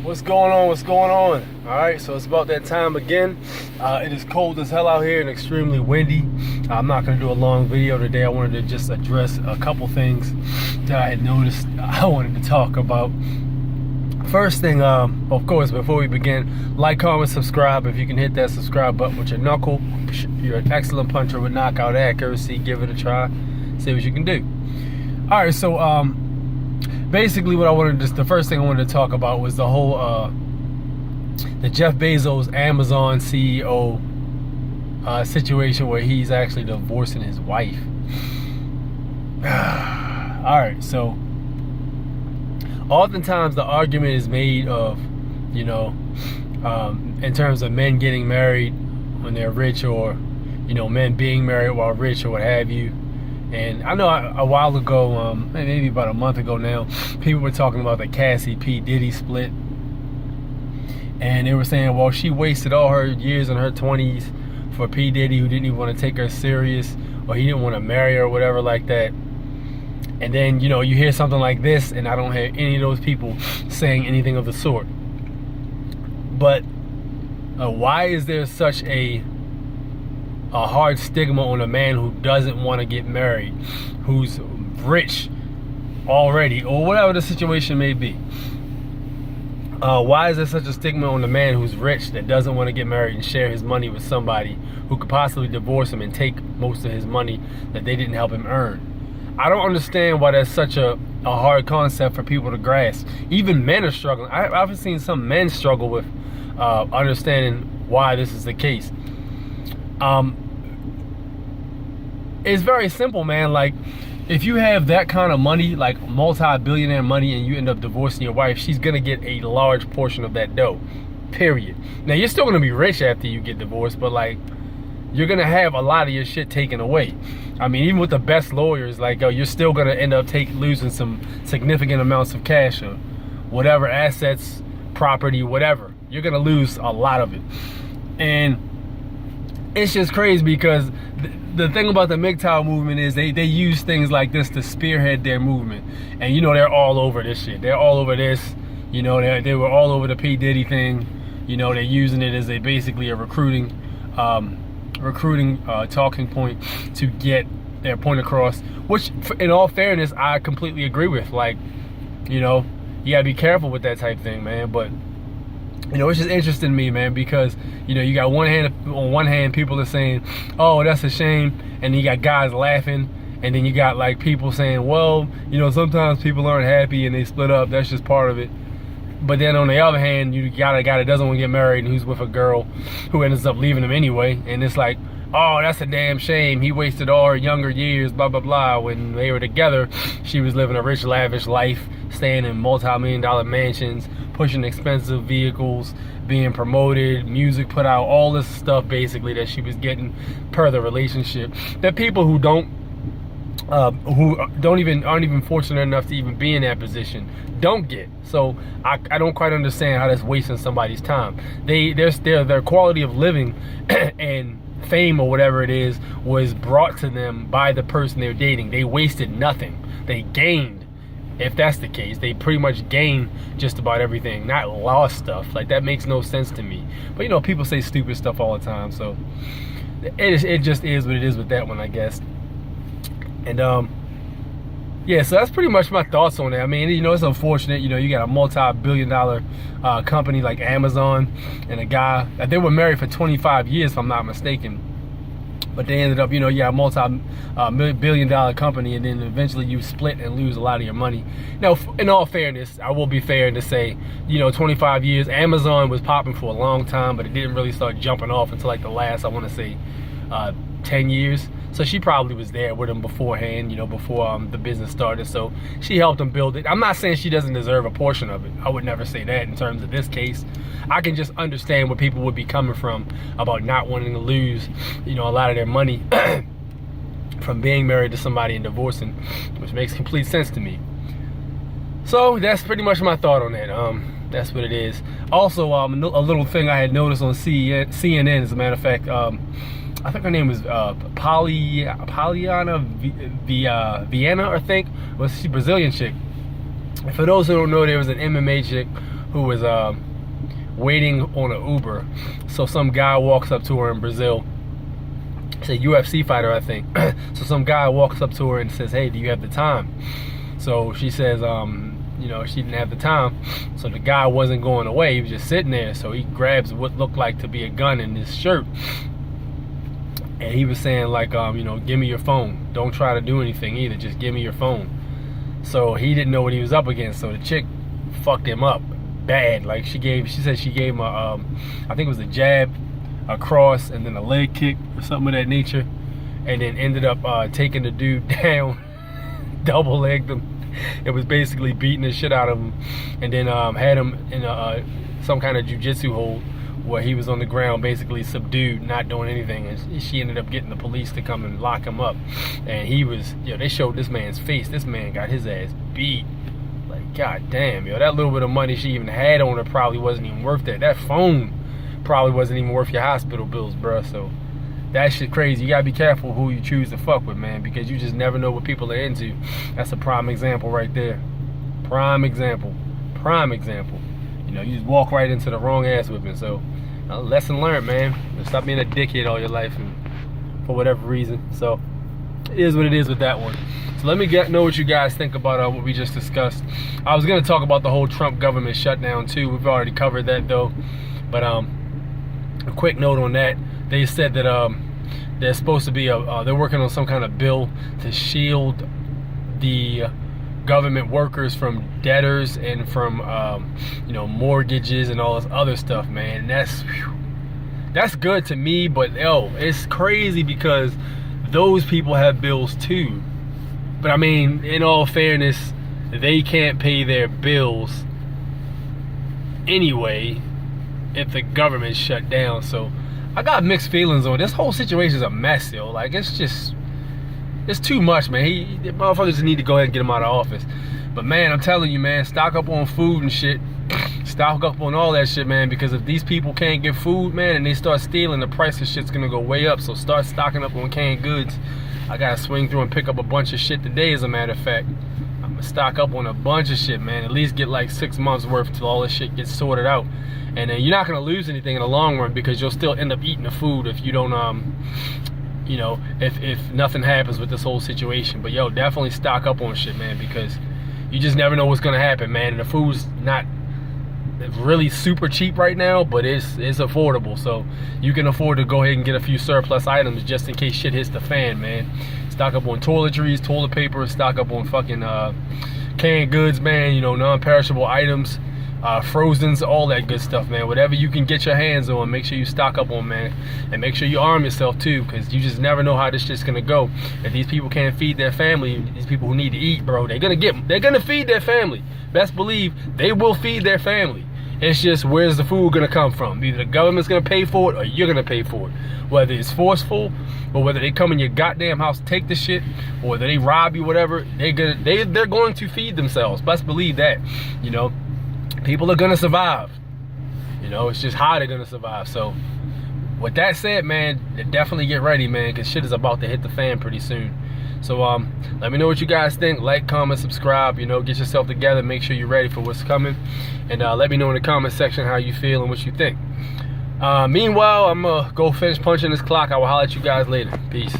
What's going on? What's going on? All right, so it's about that time again. It is cold as hell out here and extremely windy. I'm not going to do a long video today. I wanted to just address a couple things that I had noticed I wanted to talk about. First thing, of course, before we begin, like, comment, subscribe. If you can hit that subscribe button with your knuckle, you're an excellent puncher with knockout accuracy. Give it a try. See what you can do. All right, so basically what I wanted to, the first thing I wanted to talk about was the whole the Jeff Bezos Amazon CEO situation where he's actually divorcing his wife. All right, so oftentimes the argument is made of, you know, in terms of men getting married when they're rich, or, you know, men being married while rich or what have you. And I know a while ago, maybe about a month ago now, people were talking about the Cassie P. Diddy split. And they were saying, well, she wasted all her years in her 20s for P. Diddy, who didn't even want to take her serious, or he didn't want to marry her or whatever like that. And then, you know, you hear something like this, and I don't hear any of those people saying anything of the sort. But why is there such a hard stigma on a man who doesn't want to get married, who's rich already, or whatever the situation may be? Why is there such a stigma on a man who's rich that doesn't want to get married and share his money with somebody who could possibly divorce him and take most of his money that they didn't help him earn? I don't understand why that's such a hard concept for people to grasp. Even men are struggling. I've seen some men struggle with understanding why this is the case. It's very simple, man. Like, if you have that kind of money, like multi-billionaire money, and you end up divorcing your wife, she's gonna get a large portion of that dough, period. Now, you're still gonna be rich after you get divorced, but like, you're gonna have a lot of your shit taken away. I mean, even with the best lawyers, like, you're still gonna end up losing some significant amounts of cash or whatever, assets, property, whatever. You're gonna lose a lot of it. And it's just crazy because the thing about the MGTOW movement is they use things like this to spearhead their movement. And, you know, they're all over this shit. They're all over this. You know, they were all over the P. Diddy thing. You know, they're using it as basically a recruiting talking point to get their point across, which, in all fairness, I completely agree with. Like, you know, you gotta be careful with that type thing, man. But, you know, it's just interesting to me, man, because, you know, you got on one hand, people are saying, oh, that's a shame, and then you got guys laughing, and then you got, like, people saying, well, you know, sometimes people aren't happy and they split up, that's just part of it. But then on the other hand, you got a guy that doesn't want to get married and who's with a girl who ends up leaving him anyway, and it's like, oh, that's a damn shame, he wasted all her younger years, blah, blah, blah. When they were together, she was living a rich, lavish life, staying in multi-million-dollar mansions, pushing expensive vehicles, being promoted, music put out, all this stuff basically that she was getting per the relationship, that people who aren't even fortunate enough to even be in that position don't get. So I don't quite understand how that's wasting somebody's time. Their quality of living and fame or whatever it is was brought to them by the person they're dating. They wasted nothing. They gained. If that's the case, they pretty much gain just about everything, not lost stuff. Like, that makes no sense to me. But, you know, people say stupid stuff all the time, so it just is what it is with that one, I guess. And yeah, so that's pretty much my thoughts on it. I mean, you know, it's unfortunate. You know, you got a multi-billion-dollar company like Amazon, and a guy, they were married for 25 years, if I'm not mistaken. But they ended up, you know, you got a multi-billion-dollar company, and then eventually you split and lose a lot of your money. Now, in all fairness, I will be fair to say, you know, 25 years, Amazon was popping for a long time, but it didn't really start jumping off until like the last, I want to say, 10 years. So she probably was there with him beforehand, you know, before the business started. So she helped him build it. I'm not saying she doesn't deserve a portion of it. I would never say that in terms of this case. I can just understand where people would be coming from about not wanting to lose, you know, a lot of their money from being married to somebody and divorcing, which makes complete sense to me. So that's pretty much my thought on that. That's what it is. Also, a little thing I had noticed on CNN, as a matter of fact, I think her name was Pollyanna Vienna, I think. Was she Brazilian chick? For those who don't know, there was an MMA chick who was waiting on an Uber. So some guy walks up to her in Brazil. It's a UFC fighter, I think. So some guy walks up to her and says, "Hey, do you have the time?" So she says, you know, she didn't have the time. So the guy wasn't going away. He was just sitting there. So he grabs what looked like to be a gun in his shirt. And he was saying like, you know, give me your phone. Don't try to do anything either. Just give me your phone. So he didn't know what he was up against. So the chick fucked him up bad. Like she said she gave him a, I think it was a jab, a cross, and then a leg kick or something of that nature. And then ended up taking the dude down, double legged him. It was basically beating the shit out of him. And then had him in some kind of jiu-jitsu hold, where he was on the ground basically subdued, not doing anything, and she ended up getting the police to come and lock him up. And he was, yo, they showed this man's face. This man got his ass beat. Like, god damn, yo, that little bit of money she even had on her probably wasn't even worth that. That phone probably wasn't even worth your hospital bills, bruh. So that shit crazy. You gotta be careful who you choose to fuck with, man, because you just never know what people are into. That's a prime example right there. Prime example. Prime example. You know, you just walk right into the wrong ass whipping. So lesson learned, man. Stop being a dickhead all your life and for whatever reason. So it is what it is with that one. So let me know what you guys think about what we just discussed. I was gonna talk about the whole Trump government shutdown too. We've already covered that though. But a quick note on that. They said that there's supposed to be they're working on some kind of bill to shield the government workers from debtors and from you know, mortgages and all this other stuff, man. That's good to me, but yo, it's crazy because those people have bills too. But I mean, in all fairness, they can't pay their bills anyway if the government shut down. So I got mixed feelings on it. This whole situation is a mess, yo. Like, it's too much, man. The motherfuckers just need to go ahead and get him out of office. But man, I'm telling you, man, stock up on food and shit. Stock up on all that shit, man, because if these people can't get food, man, and they start stealing, the price of shit's gonna go way up. So start stocking up on canned goods. I gotta swing through and pick up a bunch of shit today, as a matter of fact. I'm gonna stock up on a bunch of shit, man. At least get like 6 months worth till all this shit gets sorted out. And then you're not gonna lose anything in the long run, because you'll still end up eating the food if you don't you know, if nothing happens with this whole situation. But yo, definitely stock up on shit, man, because you just never know what's gonna happen, man. And the food's not really super cheap right now, but it's affordable, so you can afford to go ahead and get a few surplus items just in case shit hits the fan, man. Stock up on toiletries, toilet paper, stock up on fucking canned goods, man, you know, non-perishable items, frozens, all that good stuff, man. Whatever you can get your hands on, make sure you stock up on, man. And make sure you arm yourself too, because you just never know how this shit's gonna go. If these people can't feed their family, these people who need to eat, bro, they're gonna feed their family. Best believe they will feed their family. It's just, where's the food gonna come from? Either the government's gonna pay for it or you're gonna pay for it. Whether it's forceful or whether they come in your goddamn house, take the shit, or whether they rob you, whatever, they're going to feed themselves. Best believe that. You know, people are gonna survive. You know, it's just how they're gonna survive. So with that said, man, definitely get ready, man, because shit is about to hit the fan pretty soon. So let me know what you guys think. Like, comment, subscribe, you know, get yourself together, make sure you're ready for what's coming. And let me know in the comment section how you feel and what you think. Meanwhile, I'm gonna go finish punching this clock. I will holler at you guys later. Peace.